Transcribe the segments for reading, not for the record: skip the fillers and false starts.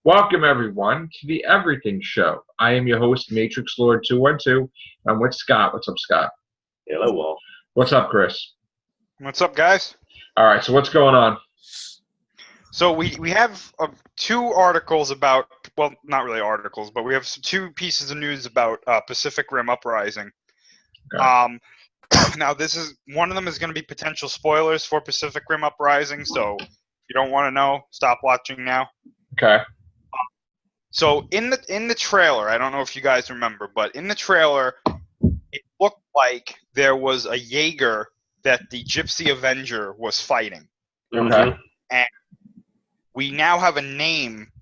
Welcome, everyone, to the Everything Show. I am your host, Matrix Lord 212. I'm with Scott. What's up, Scott? Hello, Will. What's up, Chris? What's up, guys? All right, so what's going on? So we have two articles about, well, not really articles, but we have two pieces of news about Pacific Rim Uprising. Okay. Now, one of them is going to be potential spoilers for Pacific Rim Uprising, so if you don't want to know, stop watching now. Okay. So in the trailer, I don't know if you guys remember, but in the trailer, it looked like there was a Jaeger that the Gypsy Avenger was fighting. Okay. And we now have a name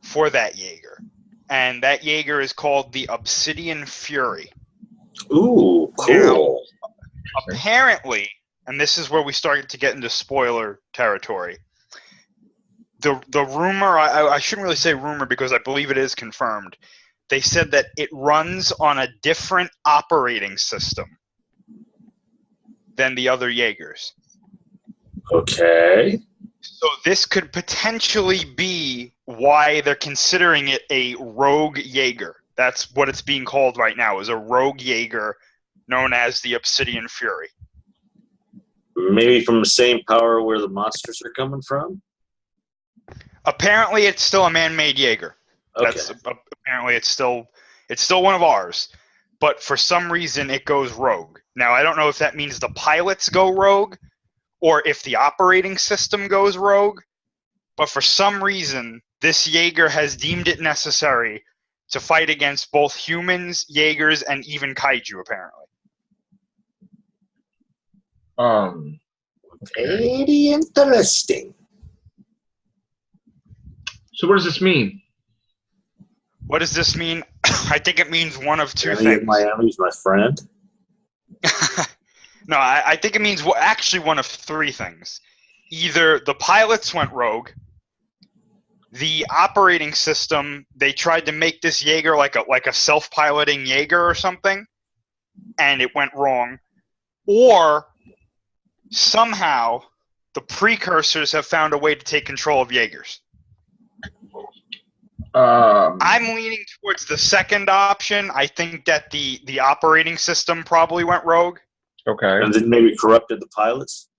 for that Jaeger. And that Jaeger is called the Obsidian Fury. Ooh, cool. Now, apparently, and this is where we started to get into spoiler territory, the rumor, I shouldn't really say rumor because I believe it is confirmed, they said that it runs on a different operating system than the other Jaegers. Okay. So this could potentially be why they're considering it a rogue Jaeger. That's what it's being called right now, is a rogue Jaeger known as the Obsidian Fury. Maybe from the same power where the monsters are coming from? Apparently, it's still a man-made Jaeger. Okay. Apparently, it's still one of ours. But for some reason, it goes rogue. Now, I don't know if that means the pilots go rogue or if the operating system goes rogue. But for some reason, this Jaeger has deemed it necessary to fight against both humans, Jaegers, and even kaiju, apparently. Very interesting. So what does this mean? What does this mean? I think it means one of two Miami things. of Miami's my friend. No, I think it means actually one of three things. Either the pilots went rogue, the operating system, they tried to make this Jaeger like a self-piloting Jaeger or something, and it went wrong, or somehow the precursors have found a way to take control of Jaegers. I'm leaning towards the second option. I think that the operating system probably went rogue. Okay. And then maybe corrupted the pilots?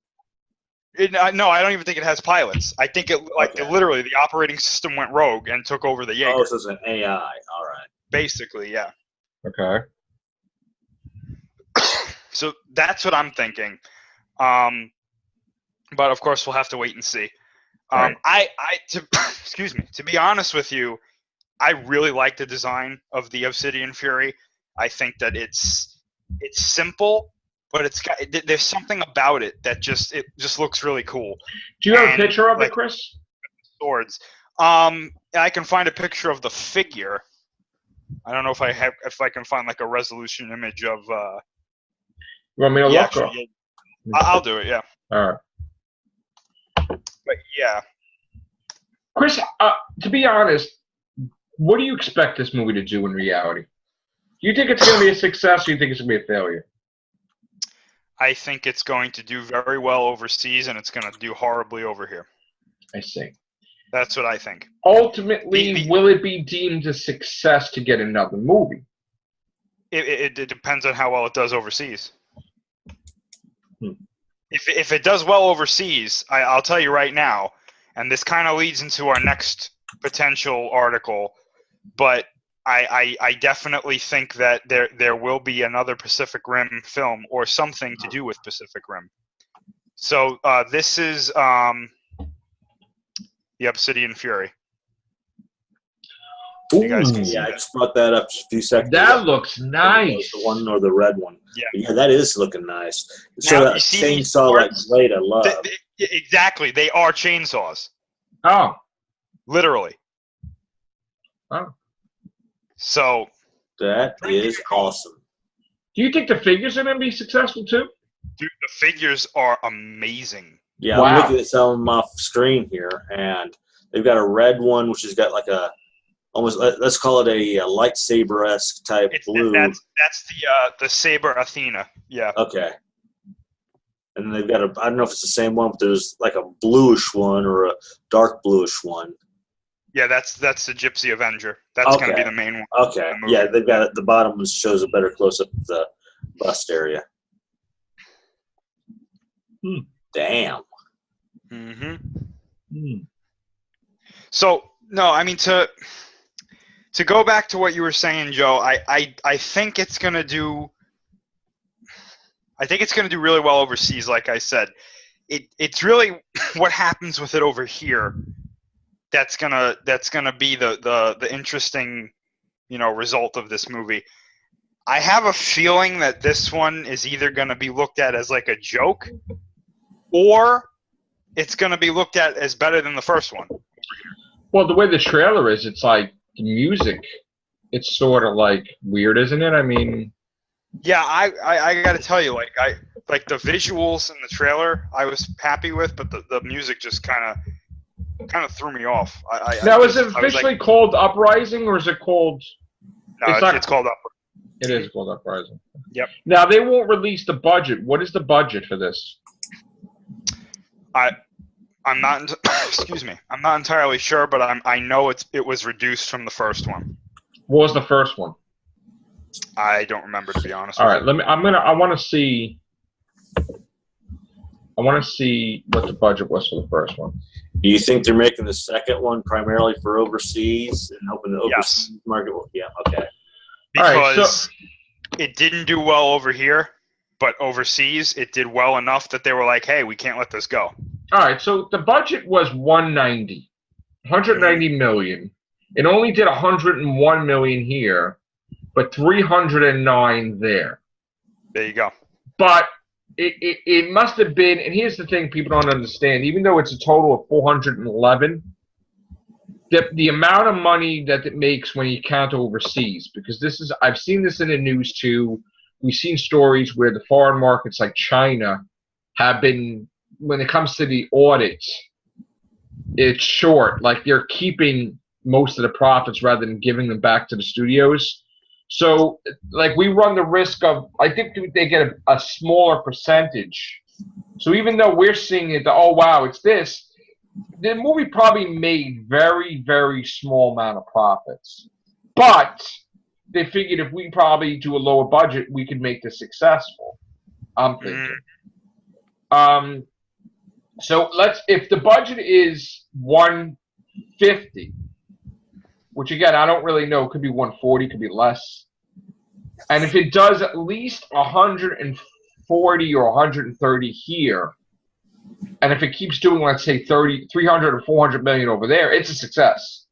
No, I don't even think it has pilots. I think literally the operating system went rogue and took over the Jaeger. Oh, so it's an AI. All right. Basically, yeah. Okay. So that's what I'm thinking. But of course, we'll have to wait and see. Right. Excuse me. To be honest with you, I really like the design of the Obsidian Fury. I think that it's simple, but there's something about it that just looks really cool. Do you have a picture of it, Chris? Swords. I can find a picture of the figure. I don't know if I can find like a resolution image of. You want me to look? Actually, I'll do it. Yeah. All right. But yeah. Chris, to be honest, what do you expect this movie to do in reality? Do you think it's going to be a success, or do you think it's going to be a failure? I think it's going to do very well overseas, and it's going to do horribly over here. I see. That's what I think. Ultimately, will it be deemed a success to get another movie? It depends on how well it does overseas. If it does well overseas, I'll tell you right now, and this kind of leads into our next potential article, but I definitely think that there will be another Pacific Rim film or something to do with Pacific Rim. So this is the Obsidian Fury. Ooh, You guys can see I that. just brought that up just a few seconds ago. That looks nice. The one or the red one. Yeah, that is looking nice. Now, So that you see these chainsaw-like swords? blade, I love. Exactly. They are chainsaws. Oh. Literally. Oh. So. That is awesome. Do you think the figures are going to be successful too? Dude, the figures are amazing. Yeah, Wow. I'm looking at some of them off screen here, and they've got a red one, which has got like a almost, let's call it a lightsaber-esque type blue. That's the Saber Athena. Yeah. Okay. And then they've got I don't know if it's the same one, but there's like a bluish one or a dark bluish one. Yeah, that's the Gypsy Avenger. That's going to be the main one. Okay. Yeah, they've got it. The bottom shows a better close up of the bust area. Damn. So no, I mean to go back to what you were saying, Joe. I think it's going to do. I think it's going to do really well overseas. Like I said, it's really what happens with it over here. That's gonna be the interesting, result of this movie. I have a feeling that this one is either going to be looked at as like a joke, or it's going to be looked at as better than the first one. Well, the way the trailer is, it's like the music. It's sort of like weird, isn't it? I mean, yeah, I got to tell you, like the visuals in the trailer, I was happy with, but the music just kind of threw me off. Now, is it officially called Uprising, or is it called? No, it's called Uprising. It is called Uprising. Yep. Now they won't release the budget. What is the budget for this? I'm not. Excuse me. I'm not entirely sure, but I know it was reduced from the first one. What was the first one? I don't remember, to be honest. All right. I want to see what the budget was for the first one. Do you think they're making the second one primarily for overseas and hoping the overseas market will? Yeah. Okay. Because it didn't do well over here, but overseas it did well enough that they were like, "Hey, we can't let this go." All right. So the budget was 190 million. It only did 101 million here, but 309 there. There you go. But it must have been, and here's the thing people don't understand, even though it's a total of 411, the amount of money that it makes when you count overseas, because I've seen this in the news too. We've seen stories where the foreign markets like China have been, when it comes to the audits, it's short. Like they're keeping most of the profits rather than giving them back to the studios. So, like, we run the risk of, I think they get a smaller percentage. So even though we're seeing it, oh, wow, it's this, the movie probably made very, very small amount of profits. But they figured if we probably do a lower budget, we could make this successful, I'm thinking. So if the budget is 150, which again, I don't really know, could be 140, could be less. And if it does at least 140 or 130 here, and if it keeps doing, let's say, 300 or 400 million over there, it's a success.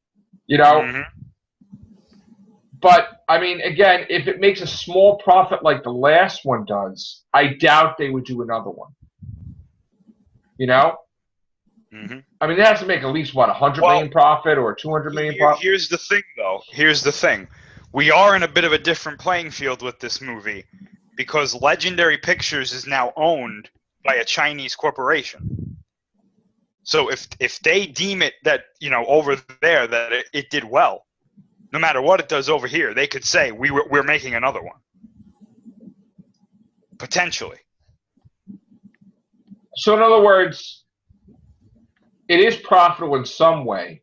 But, I mean, again, if it makes a small profit like the last one does, I doubt they would do another one. I mean, it has to make at least, 100 million profit or 200 million profit? Here's the thing, though. Here's the thing. We are in a bit of a different playing field with this movie because Legendary Pictures is now owned by a Chinese corporation. So if they deem it that, over there that it did well, no matter what it does over here, they could say, we're making another one. Potentially. So, in other words, it is profitable in some way.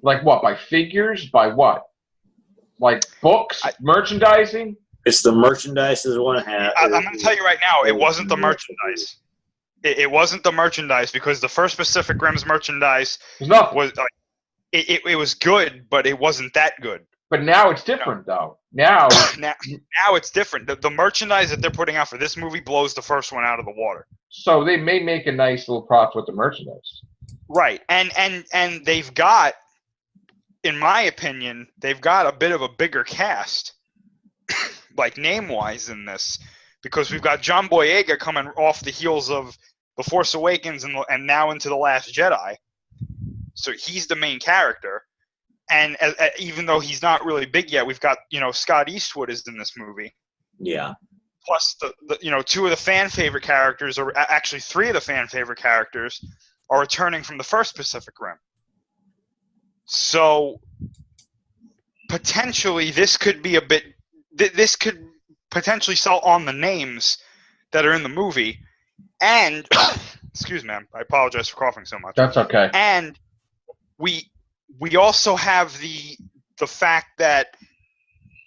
Like what? By figures? By what? Like books? Merchandising? It's the merchandise is one half. I'm going to tell you right now, it wasn't the merchandise. It wasn't the merchandise because the first Pacific Rim's merchandise was it was good, but it wasn't that good. But now it's different, though. Now it's different. The merchandise that they're putting out for this movie blows the first one out of the water. So they may make a nice little profit with the merchandise. Right. And they've got, in my opinion, they've got a bit of a bigger cast, like name-wise in this, because we've got John Boyega coming off the heels of The Force Awakens and now into The Last Jedi. So he's the main character. And even though he's not really big yet, we've got, Scott Eastwood is in this movie. Yeah. Plus, two of the fan favorite characters, or actually three of the fan favorite characters, are returning from the first Pacific Rim. So potentially, this could be this could potentially sell on the names that are in the movie, and excuse me, I apologize for coughing so much. That's okay. And we we also have the fact that,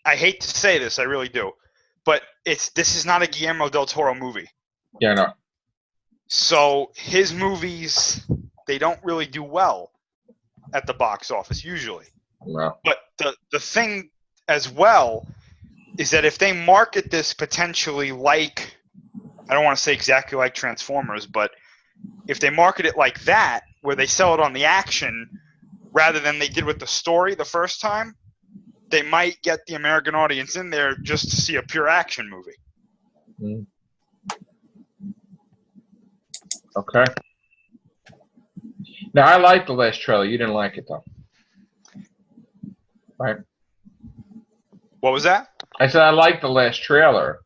I hate to say this, I really do, but this is not a Guillermo del Toro movie. Yeah, no. So his movies, they don't really do well at the box office usually. No. But the thing as well is that if they market this potentially like, I don't want to say exactly like Transformers, but if they market it like that, where they sell it on the action rather than they did with the story the first time, they might get the American audience in there just to see a pure action movie. Mm. Okay. Now, I liked the last trailer. You didn't like it, though. Right? What was that? I said I liked the last trailer,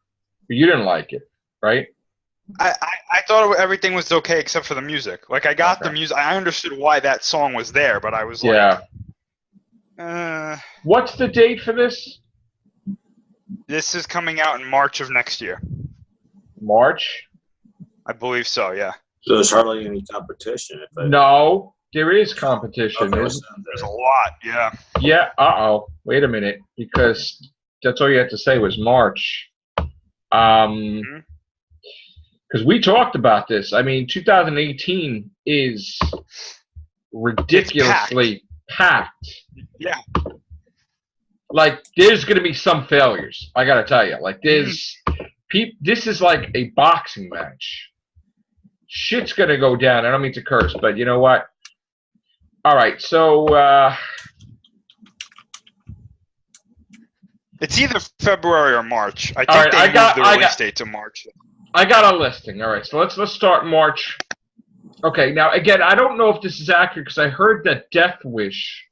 but you didn't like it, right? I thought everything was okay except for the music. Like, I got the music. I understood why that song was there, but I was like... What's the date for this? This is coming out in March of next year. March? I believe so, yeah. So there's hardly any competition. No, there is competition. There's a lot, yeah. Yeah, wait a minute, because that's all you had to say was March. Because we talked about this. I mean, 2018 is ridiculously packed. Yeah. Like, there's going to be some failures, I got to tell you. Like, this is like a boxing match. Shit's going to go down. I don't mean to curse, but you know what? All right, so... it's either February or March. I think they moved the release date to March. I got a listing. All right, so let's start March. Okay, now, again, I don't know if this is accurate because I heard that Death Wish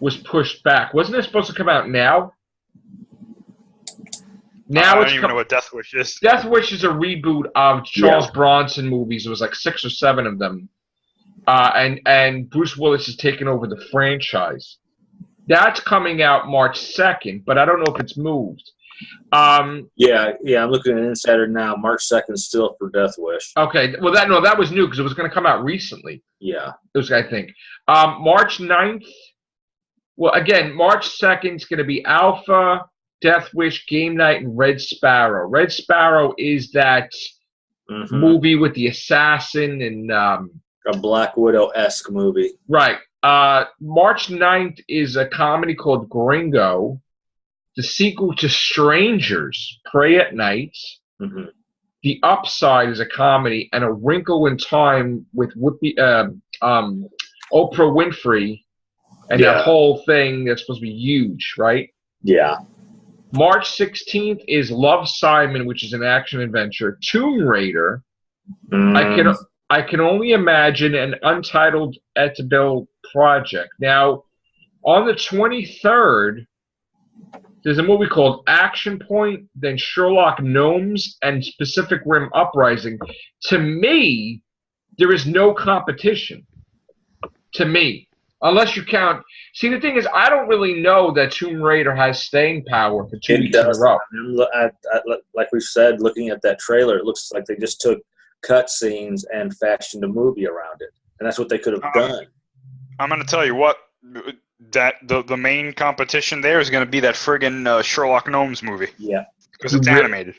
was pushed back. Wasn't it supposed to come out now? I don't even know what Death Wish is. Death Wish is a reboot of Charles Bronson movies. It was like 6 or 7 of them. And Bruce Willis is taking over the franchise. That's coming out March 2nd, but I don't know if it's moved. I'm looking at Insider now. March 2nd still for Death Wish. Okay, well, that was new because it was going to come out recently. Yeah. It was, I think. March 9th. Well, again, March 2nd is going to be Alpha, Death Wish, Game Night, and Red Sparrow. Red Sparrow is that movie with the assassin and... a Black Widow-esque movie. Right. March 9th is a comedy called Gringo. The sequel to Strangers, Pray at Night. Mm-hmm. The Upside is a comedy, and A Wrinkle in Time with Oprah Winfrey, and that whole thing that's supposed to be huge, right? Yeah. March 16th is Love, Simon, which is an action adventure. Tomb Raider. I can only imagine an untitled Etable project. Now, on the 23rd, there's a movie called Action Point, then Sherlock Gnomes, and Pacific Rim Uprising. To me, there is no competition. To me. Unless you count... See, the thing is, I don't really know that Tomb Raider has staying power for 2 weeks in a row. Like we said, looking at that trailer, it looks like they just took cutscenes and fashioned a movie around it. And that's what they could have done. I'm going to tell you what... That the main competition there is going to be that friggin' Sherlock Gnomes movie. Yeah. Because it's animated.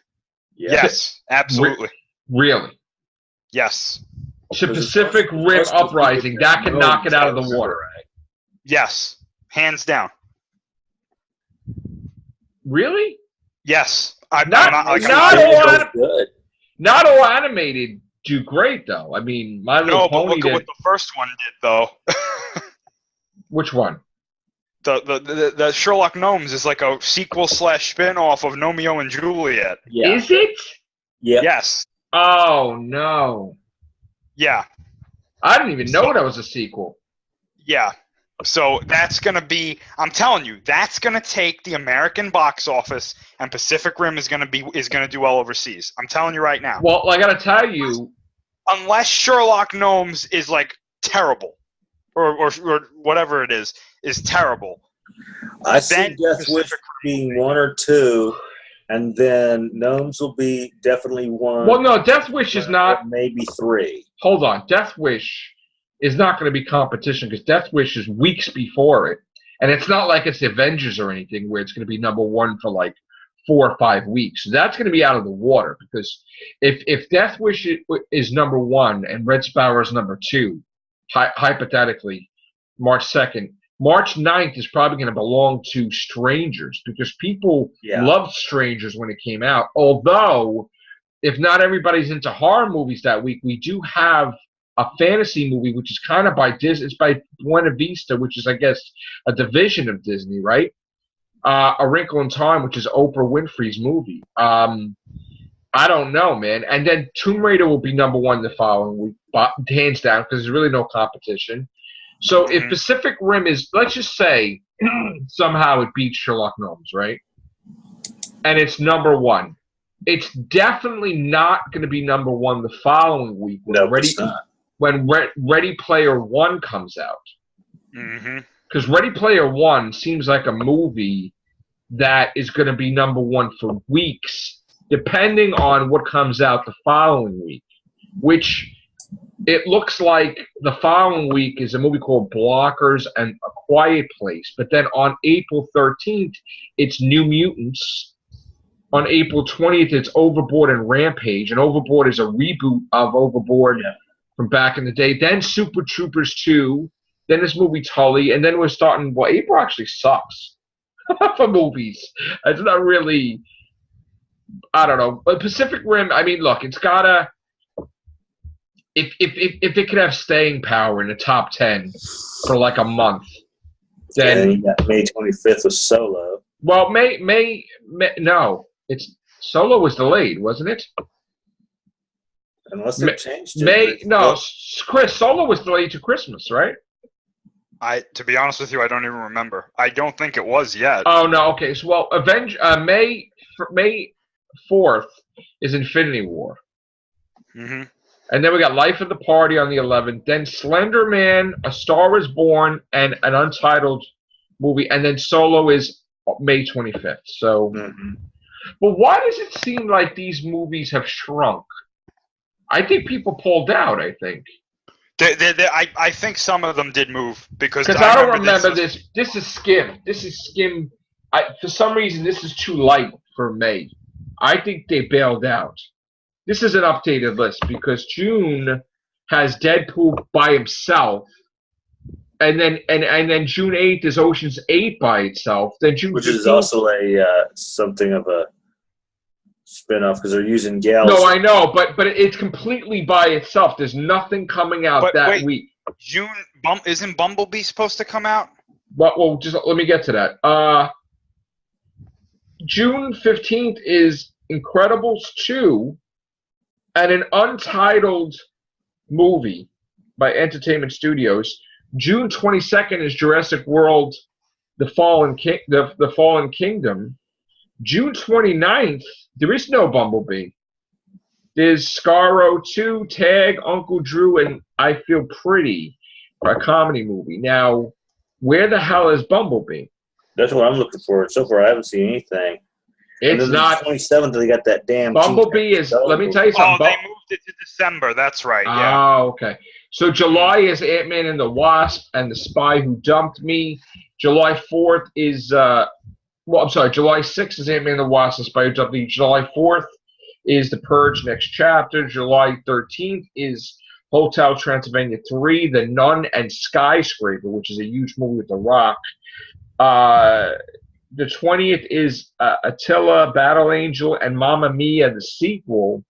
Yeah. Yes, absolutely. Really? Yes. To Pacific Rim Uprising, that can knock it out of the water. Yes. Hands down. Really? Yes. Not all animated do great, though. I mean, My Little Pony but look at what the first one did, though. Which one? The Sherlock Gnomes is like a sequel / spin-off of Romeo and Juliet. Yeah. Is it? Yeah. Yes. Oh, no. Yeah. I didn't even know that was a sequel. Yeah. So that's going to be, I'm telling you, that's going to take the American box office, and Pacific Rim is going to do well overseas. I'm telling you right now. Well, I got to tell you. Unless Sherlock Gnomes is like terrible. Or whatever it is terrible. I see Death Wish being 1 or 2, and then Gnomes will be definitely 1. Well, no, Death Wish is not. Maybe 3. Hold on. Death Wish is not going to be competition because Death Wish is weeks before it. And it's not like it's the Avengers or anything where it's going to be number one for like 4 or 5 weeks. So that's going to be out of the water because if Death Wish is number one and Red Sparrow is number two, hypothetically, March 2nd, March 9th is probably going to belong to Strangers because people loved Strangers when it came out. Although, if not everybody's into horror movies that week, we do have a fantasy movie, which is kind of by Disney. It's by Buena Vista, which is, I guess, a division of Disney, right? A Wrinkle in Time, which is Oprah Winfrey's movie. I don't know, man. And then Tomb Raider will be number one the following week, hands down, because there's really no competition. So if Pacific Rim is, let's just say, somehow it beats Sherlock Gnomes, right? And it's number one. It's definitely not going to be number one the following week. When Ready Player One comes out. Because Ready Player One seems like a movie that is going to be number one for weeks, depending on what comes out the following week. Which it looks like the following week is a movie called Blockers and A Quiet Place. But then on April 13th, it's New Mutants. On April 20th, it's Overboard and Rampage. And Overboard is a reboot of Overboard from back in the day. Then Super Troopers 2. Then this movie Tully. And then we're starting, well, April actually sucks for movies. It's not really, I don't know. But Pacific Rim, I mean, look, it's got to, if it could have staying power in the top 10 for like a month, then. Yeah, May 25th was Solo. Well, May no. It's Solo was delayed, wasn't it? Unless they changed it. Chris, Solo was delayed to Christmas, right? To be honest with you, I don't even remember. I don't think it was yet. Oh no, okay. So May 4th is Infinity War. Mm-hmm. And then we got Life of the Party on the 11th. Then Slender Man, A Star Is Born, and an untitled movie. And then Solo is May 25th. So, but why does it seem like these movies have shrunk? I think people pulled out. I think. I think some of them did move because I don't remember this. This is Skim. This is Skim. For some reason, this is too light for May. I think they bailed out. This is an updated list because June has Deadpool by himself, and then June 8th is Ocean's 8 by itself. Then June which 15th, is also a something of a spin-off because they're using gals. No, I know, but it's completely by itself. There's nothing coming out week. June isn't Bumblebee supposed to come out? Well, just let me get to that. June 15th is Incredibles 2 and an untitled movie by Entertainment Studios. June 22nd is Jurassic World: The Fallen Kingdom. June 29th, there is no Bumblebee. There's Scarro 2, Tag, Uncle Drew, and I Feel Pretty, a comedy movie. Now, where the hell is Bumblebee? That's what I'm looking for. So far, I haven't seen anything. It's not. 27th, they got that damn. Bumblebee is. Let me tell you something. Oh, they moved it to December. That's right. Yeah. Oh, okay. So July is Ant-Man and the Wasp and the Spy Who Dumped Me. July 4th is. July 6th is Ant-Man and the Wasp and the Spy Who Dumped Me. July 4th is The Purge: Next Chapter. July 13th is Hotel Transylvania 3, The Nun, and Skyscraper, which is a huge movie with The Rock. The 20th is Attila, Battle Angel, and Mamma Mia, the sequel.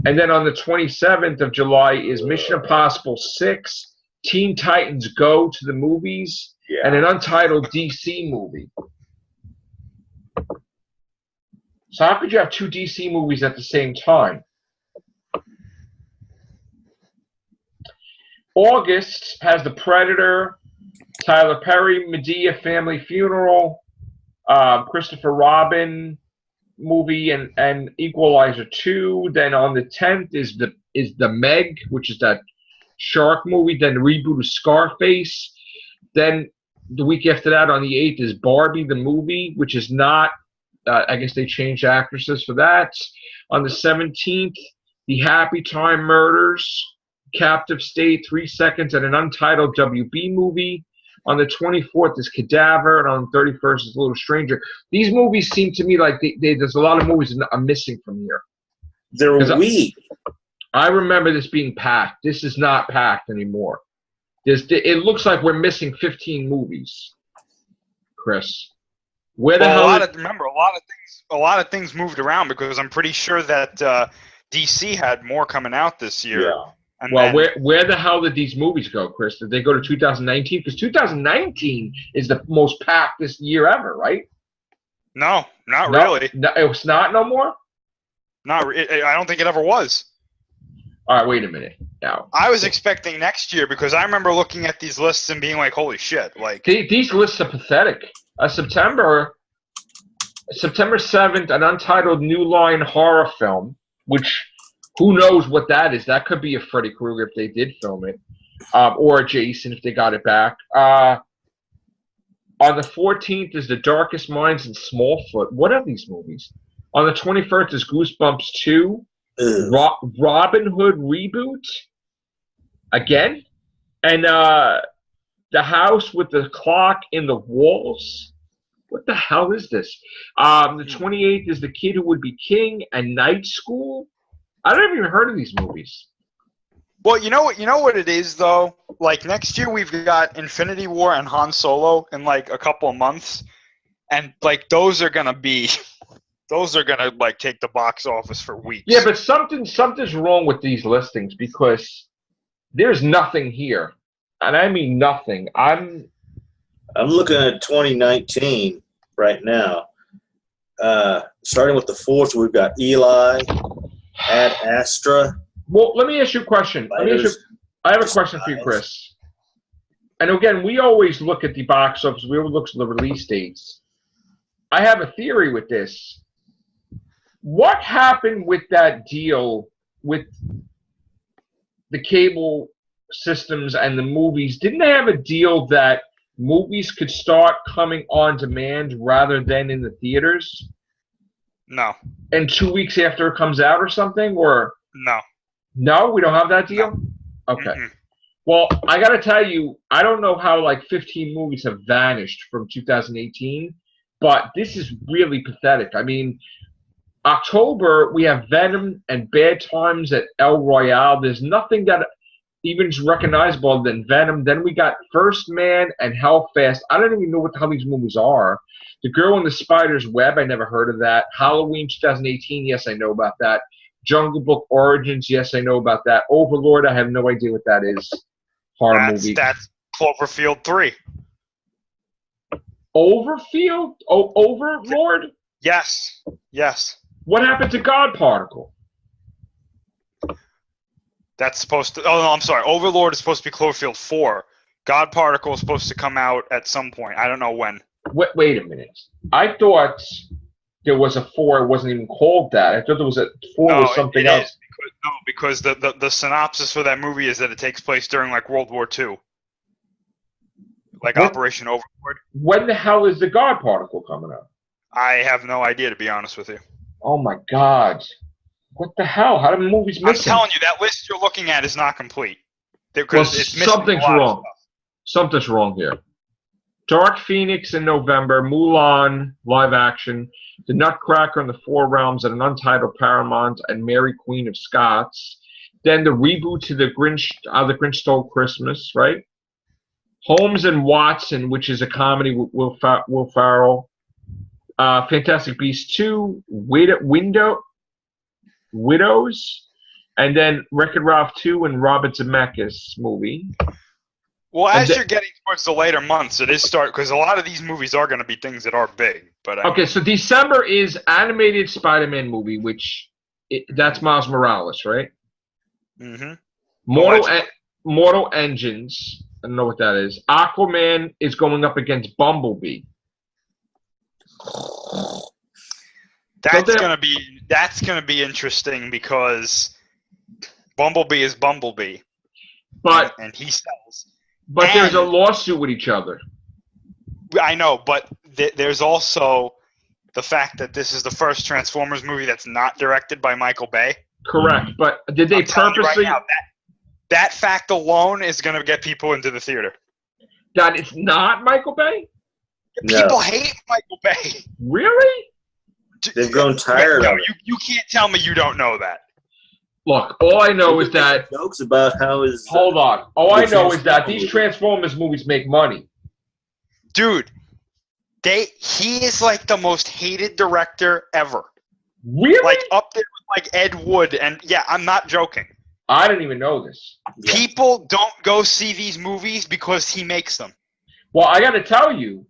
And then on the 27th of July is Mission Impossible 6, Teen Titans Go to the movies, and an untitled DC movie. So how could you have two DC movies at the same time? August has The Predator, Tyler Perry, Medea Family Funeral, Christopher Robin movie, and Equalizer 2. Then on the 10th is the Meg, which is that shark movie. Then the reboot of Scarface. Then the week after that, on the 8th, is Barbie the movie, which is not. I guess they changed actresses for that. On the 17th, the Happy Time Murders, Captive State, 3 Seconds, and an untitled WB movie. On the 24th is Cadaver, and on the 31st is A Little Stranger. These movies seem to me like there's a lot of movies that are missing from here. They're weak. I remember this being packed. This is not packed anymore. It looks like we're missing 15 movies, Chris. Where the hell? Remember, a lot of things moved around because I'm pretty sure that DC had more coming out this year. Yeah. And well, where the hell did these movies go, Chris? Did they go to 2019? Because 2019 is the most packed this year ever, right? No, not really. No, it's not no more? I don't think it ever was. All right, wait a minute. Now, I was expecting next year because I remember looking at these lists and being like, holy shit. Like these lists are pathetic. September 7th, an untitled New Line horror film, which who knows what that is. That could be a Freddy Krueger if they did film it, or a Jason if they got it back. On the 14th is The Darkest Minds and Smallfoot. What are these movies? On the 21st is Goosebumps 2, Robin Hood reboot, again, and The House with the Clock in the Walls. What the hell is this? The 28th is The Kid Who Would Be King and Night School. I don't even heard of these movies. Well, you know what it is though. Like next year we've got Infinity War and Han Solo in like a couple of months, and like those are gonna like take the box office for weeks. Yeah, but something's wrong with these listings because there's nothing here, and I mean nothing. I'm looking at 2019 right now. Starting with the 4th, we've got Eli, Ad Astra. Well, let me ask you a question. I have a question for you, Chris. And again, we always look at the box office. We always look at the release dates. I have a theory with this. What happened with that deal with the cable systems and the movies? Didn't they have a deal that movies could start coming on demand rather than in the theaters? No. And 2 weeks after it comes out or something? Or no. No, we don't have that deal? No. Okay. Mm-mm. Well, I got to tell you, I don't know how like 15 movies have vanished from 2018, but this is really pathetic. I mean, October, we have Venom and Bad Times at El Royale. There's nothing that even is recognizable than Venom. Then we got First Man and Hellfest. I don't even know what the hell these movies are. The Girl in the Spider's Web, I never heard of that. Halloween 2018, yes, I know about that. Jungle Book Origins, yes, I know about that. Overlord, I have no idea what that is. Horror movie. That's Cloverfield 3. Overfield? Oh, Overlord? Yes. Yes. What happened to God Particle? That's supposed to... Oh, no, I'm sorry. Overlord is supposed to be Cloverfield 4. God Particle is supposed to come out at some point. I don't know when. Wait a minute. I thought there was a 4. It wasn't even called that. I thought there was a 4 or something else. Because the synopsis for that movie is that it takes place during, like, World War II. Like Operation Overlord. When the hell is the God Particle coming out? I have no idea, to be honest with you. Oh, my God. What the hell? How do movies miss? I'm telling you, that list you're looking at is not complete. Well, something's wrong. Something's wrong here. Dark Phoenix in November, Mulan, live action, The Nutcracker and the Four Realms at an untitled Paramount, and Mary Queen of Scots. Then the reboot to The Grinch Stole Christmas, right? Holmes and Watson, which is a comedy with Will Ferrell. Fantastic Beasts 2, Widows, and then Wreck-It Ralph 2 and Robert Zemeckis movie. Well, as you're getting towards the later months, it is because a lot of these movies are going to be things that are big. But okay, so December is animated Spider-Man movie, which that's Miles Morales, right? Mm-hmm. Mortal Engines. I don't know what that is. Aquaman is going up against Bumblebee. That's gonna be interesting because Bumblebee is Bumblebee, and he sells. But there's a lawsuit with each other. I know, but there's also the fact that this is the first Transformers movie that's not directed by Michael Bay. Correct, but did they purposely? That fact alone is going to get people into the theater. That it's not Michael Bay? People hate Michael Bay. Really? They've grown tired of it. You can't tell me you don't know that. Look, all I know is that... Jokes about how his... Hold on. All I know is that these Transformers movies make money. Dude, he is like the most hated director ever. Really? Like up there with like Ed Wood, and yeah, I'm not joking. I didn't even know this. People don't go see these movies because he makes them. Well, I got to tell you,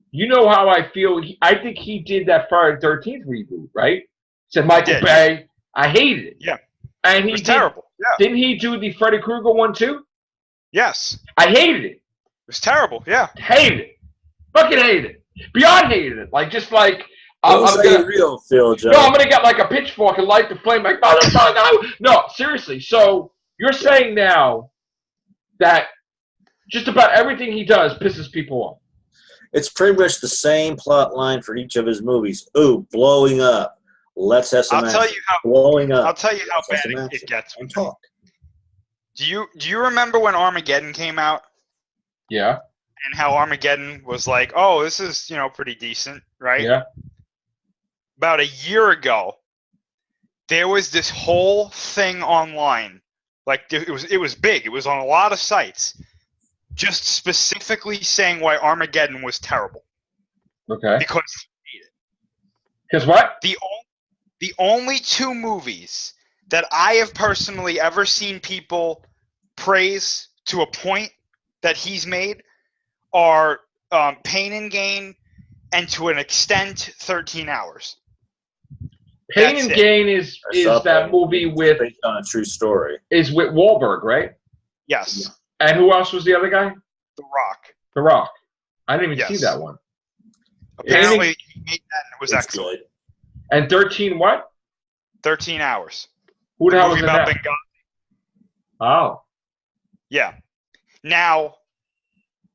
you know how I feel. I think he did that Friday the 13th reboot, right? Said Michael Bay. I hated it. Yeah. And it was terrible. Yeah. Didn't he do the Freddy Krueger one too? Yes. I hated it. It was terrible. Yeah. Hated it. Fucking hated it. Beyond hated it. Like, just like... I'm gonna, real, Phil, Joe. No, I'm going to get like a pitchfork and light the flame like, no, seriously. So you're saying now that just about everything he does pisses people off. It's pretty much the same plot line for each of his movies. Ooh, blowing up. Let's have some action. Blowing up. I'll tell you how bad it gets. And talk. Do you remember when Armageddon came out? Yeah. And how Armageddon was like, oh, this is, pretty decent, right? Yeah. About a year ago, there was this whole thing online. Like, it was big. It was on a lot of sites. Just specifically saying why Armageddon was terrible. Okay. Because Because what? The only two movies that I have personally ever seen people praise to a point that he's made are Pain and Gain and to an extent 13 Hours. Pain and Gain is that movie with... Based on a true story. Is with Wahlberg, right? Yes. And who else was the other guy? The Rock. The Rock. I didn't even see that one. Apparently, he made that and it was excellent. Good. And 13 what? 13 Hours. Who the hell was in that? Benghazi. Oh. Yeah. Now,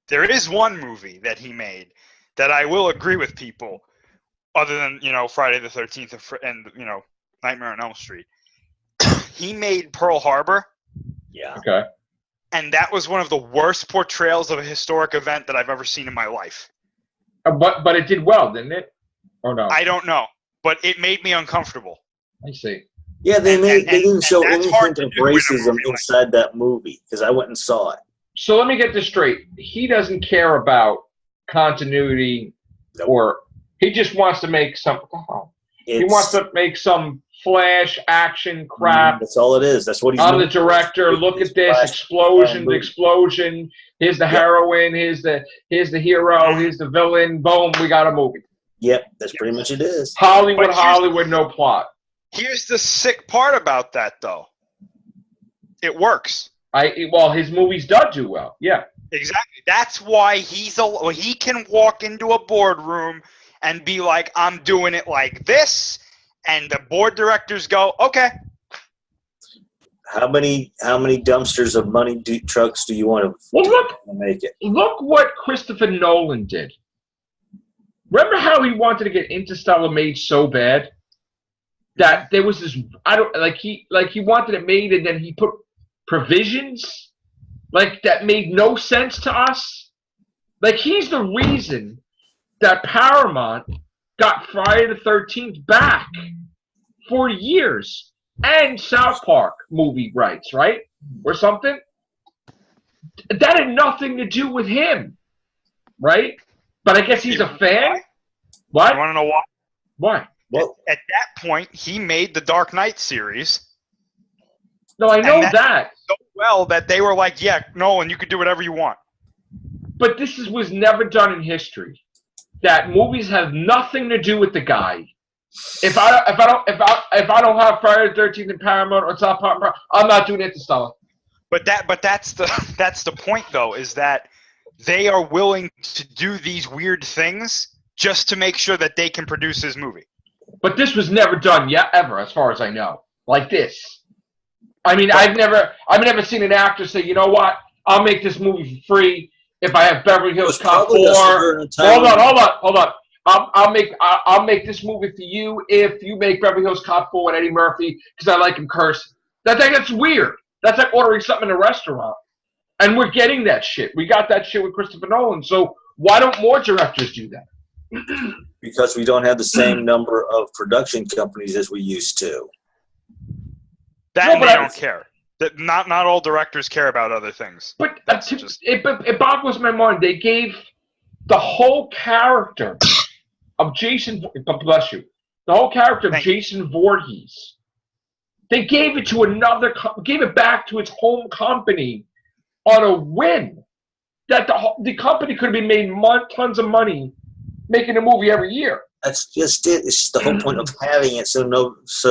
there is one movie that he made that I will agree with people, other than, Friday the 13th and, Nightmare on Elm Street. He made Pearl Harbor. Yeah. Okay. And that was one of the worst portrayals of a historic event that I've ever seen in my life. But it did well, didn't it? Or no? I don't know. But it made me uncomfortable. I see. Yeah, they didn't show any hint of racism inside that movie, because I went and saw it. So let me get this straight. He doesn't care about continuity, or he just wants to make some... He wants to make some flash action crap. That's all it is. That's what he's doing. I'm the director. Look at this. Explosion. Here's the heroine. Here's the hero. Here's the villain. Boom, we got a movie. Yep, that's pretty much it is. Hollywood, no plot. Here's the sick part about that, though. It works. Well, his movies do well. Yeah. Exactly. That's why he can walk into a boardroom and be like, I'm doing it like this, and the board directors go, okay. How many dumpsters of money trucks do you want to make it? Look what Christopher Nolan did. Remember how he wanted to get Interstellar made so bad that there was this he wanted it made, and then he put provisions that made no sense to us. Like, he's the reason that Paramount got Friday the 13th back for years, and South Park movie rights, right? Or something. That had nothing to do with him, right? But I guess he's a fan. What? You want to know why? Why? Well, at that point, he made the Dark Knight series. No, I know that. So well that they were like, yeah, Nolan, you could do whatever you want. But this was never done in history. That movies have nothing to do with the guy. If I don't have Friday the 13th in Paramount or South Park, I'm not doing Interstellar. But that's the point, though, is that they are willing to do these weird things just to make sure that they can produce his movie. But this was never done yet, ever, as far as I know, like this. I mean, I've never seen an actor say, you know what, I'll make this movie for free if I have Beverly Hills Cop 4. Hold on. I'll make this movie for you if you make Beverly Hills Cop 4 with Eddie Murphy because I like him cursing. That's weird. That's like ordering something in a restaurant. And we're getting that shit. We got that shit with Christopher Nolan. So why don't more directors do that? Because we don't have the same number of production companies as we used to. That and they don't care. That not all directors care about other things. But it boggles my mind. They gave the whole character of Jason. Bless you. The whole character of Jason Voorhees. They gave it to gave it back to its home company on a whim. That the company could have been made tons of money making a movie every year. That's just it. It's just the whole point of having it, so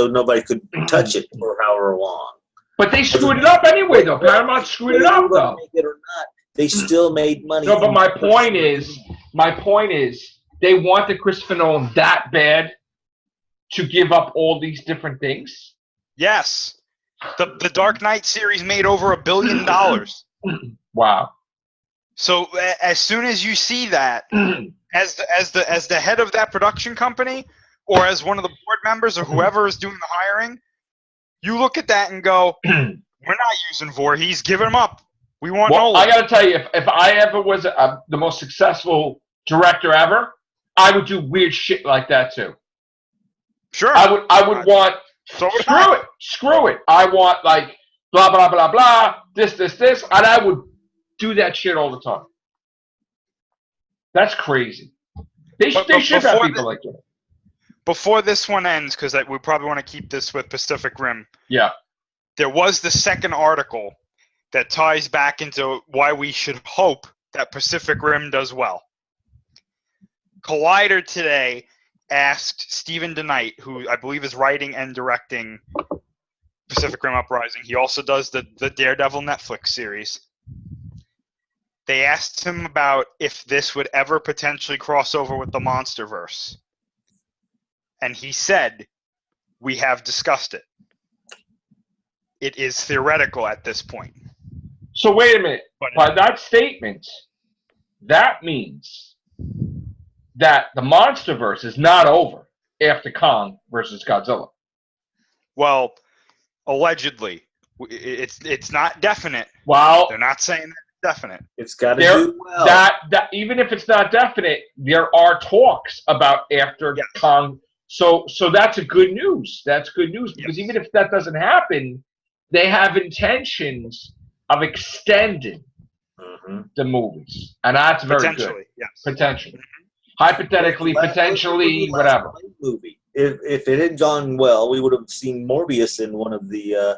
nobody could touch it for however long. But they screwed it up anyway, though. Paramount screwed it up, though. Make it or not, they still made money. No, but my point is, they wanted Christopher Nolan that bad to give up all these different things. Yes, the Dark Knight series made over $1 billion. Wow. So as soon as you see that, as the head of that production company, or as one of the board members, or whoever is doing the hiring, you look at that and go, "We're not using Voorhees. Give him up. We want Nolan." I got to tell you, if I ever was the most successful director ever, I would do weird shit like that too. Sure. I would want. So Screw it. I want like blah blah blah blah. This, and I would do that shit all the time. That's crazy. They should have people like that. Before this one ends, because we probably want to keep this with Pacific Rim. Yeah. There was the second article that ties back into why we should hope that Pacific Rim does well. Collider today asked Stephen DeKnight, who I believe is writing and directing Pacific Rim Uprising. He also does the Daredevil Netflix series. They asked him about if this would ever potentially cross over with the Monsterverse. And he said, "We have discussed it. It is theoretical at this point." So wait a minute. By that statement, that means that the Monsterverse is not over after Kong versus Godzilla. Well, allegedly. It's not definite. Well, they're not saying that it's definite. It's got to do well. That even if it's not definite, there are talks about after Kong. So that's a good news. That's good news because even if that doesn't happen, they have intentions of extending the movies, and that's very good. Potentially, yes. Potentially. Hypothetically, potentially, whatever. Movie. If it had gone well, we would have seen Morbius in one of the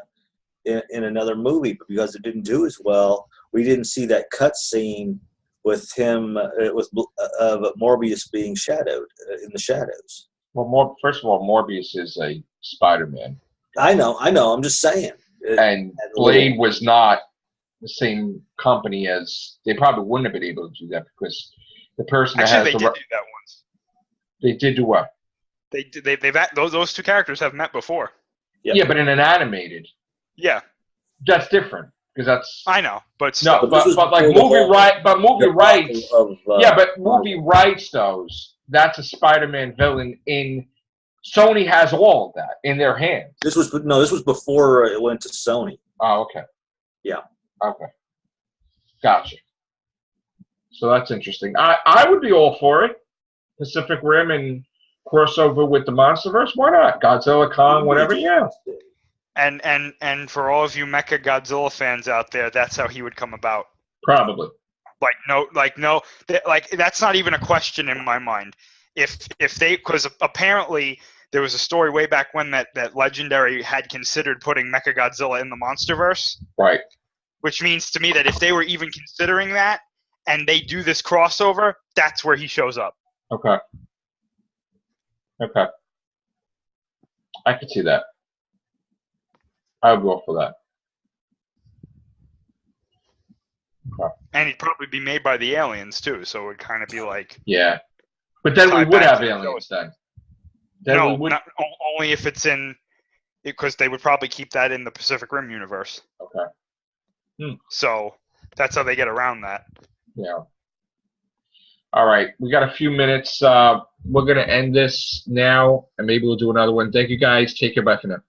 in another movie, but because it didn't do as well, we didn't see that cut scene with him with Morbius being shadowed in the shadows. Well, first of all, Morbius is a Spider-Man. I know. I'm just saying. And Blade was not the same company as. They probably wouldn't have been able to do that because the person that has they did do that once. They did do what? Those two characters have met before. Yep. Yeah, but in an animated. Yeah. That's different because that's. I know, but still. No, but like movie rights. But movie rights those. That's a Spider-Man villain in. Sony has all of that in their hands. This was before it went to Sony. Oh, okay. Yeah. Okay. Gotcha. So that's interesting. I would be all for it. Pacific Rim and crossover with the Monsterverse. Why not? Godzilla, Kong, whatever. Yeah. And for all of you Mecha Godzilla fans out there, that's how he would come about. Probably. That's not even a question in my mind. If they, because apparently there was a story way back when that Legendary had considered putting Mechagodzilla in the Monsterverse. Right. Which means to me that if they were even considering that and they do this crossover, that's where he shows up. Okay. I could see that. I would go for that. Okay. And he'd probably be made by the aliens too, so it would kind of be like. Yeah. But then we would have aliens then. No, only if it's in, because they would probably keep that in the Pacific Rim universe. Okay. So that's how they get around that. Yeah. All right, we got a few minutes. We're gonna end this now, and maybe we'll do another one. Thank you guys. Take care. Bye for now.